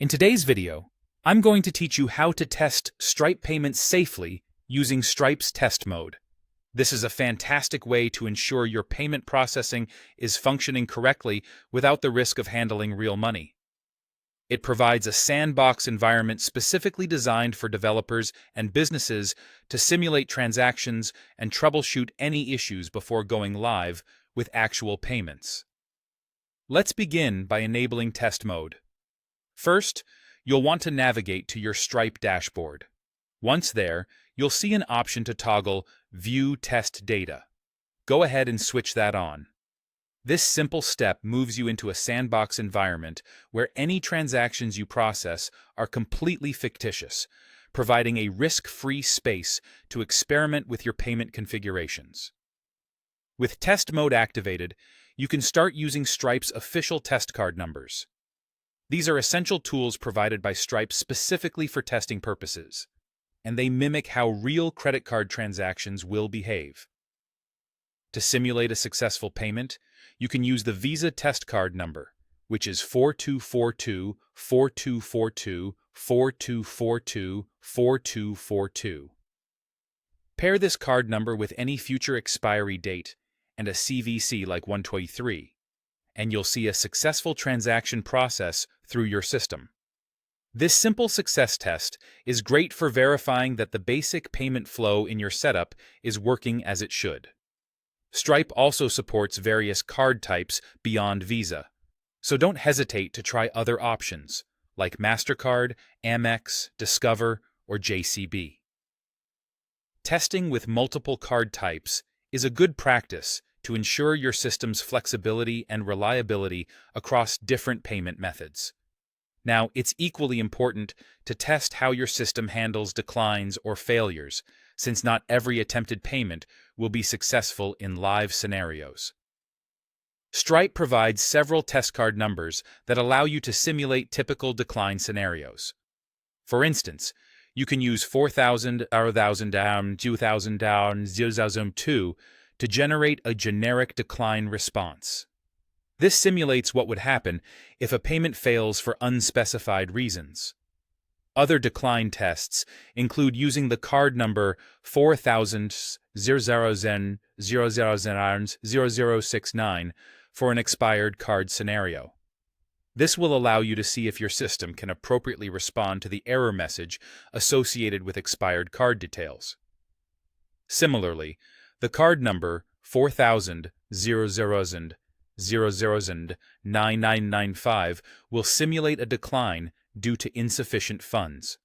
In today's video, I'm going to teach you how to test Stripe payments safely using Stripe's test mode. This is a fantastic way to ensure your payment processing is functioning correctly without the risk of handling real money. It provides a sandbox environment specifically designed for developers and businesses to simulate transactions and troubleshoot any issues before going live with actual payments. Let's begin by enabling test mode. First, you'll want to navigate to your Stripe dashboard. Once there, you'll see an option to toggle View Test Data. Go ahead and switch that on. This simple step moves you into a sandbox environment where any transactions you process are completely fictitious, providing a risk-free space to experiment with your payment configurations. With test mode activated, you can start using Stripe's official test card numbers. These are essential tools provided by Stripe specifically for testing purposes, and they mimic how real credit card transactions will behave. To simulate a successful payment, you can use the Visa test card number, which is 4242 4242 4242 4242. Pair this card number with any future expiry date and a CVC like 123. And you'll see a successful transaction process through your system. This simple success test is great for verifying that the basic payment flow in your setup is working as it should. Stripe also supports various card types beyond Visa, so don't hesitate to try other options like MasterCard, Amex, Discover, or JCB. Testing with multiple card types is a good practice to ensure your system's flexibility and reliability across different payment methods. Now, it's equally important to test how your system handles declines or failures, since not every attempted payment will be successful in live scenarios. Stripe provides several test card numbers that allow you to simulate typical decline scenarios. For instance, you can use 4,000, 1,000 down, 2,000 down, 0,002 to generate a generic decline response. This simulates what would happen if a payment fails for unspecified reasons. Other decline tests include using the card number 4000 000 0069 for an expired card scenario. This will allow you to see if your system can appropriately respond to the error message associated with expired card details. Similarly, the card number 4000 9995 will simulate a decline due to insufficient funds.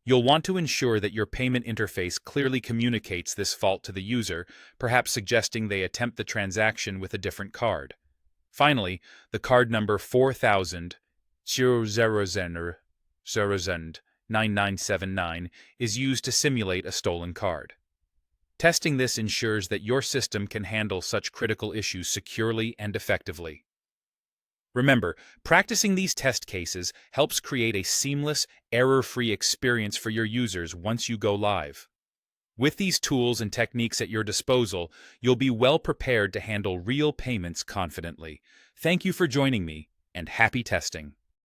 You'll want to ensure that your payment interface clearly communicates this fault to the user, perhaps suggesting they attempt the transaction with a different card. Finally, the card number 4000 9979 is used to simulate a stolen card. Testing this ensures that your system can handle such critical issues securely and effectively. Remember, practicing these test cases helps create a seamless, error-free experience for your users once you go live. With these tools and techniques at your disposal, you'll be well prepared to handle real payments confidently. Thank you for joining me, and happy testing.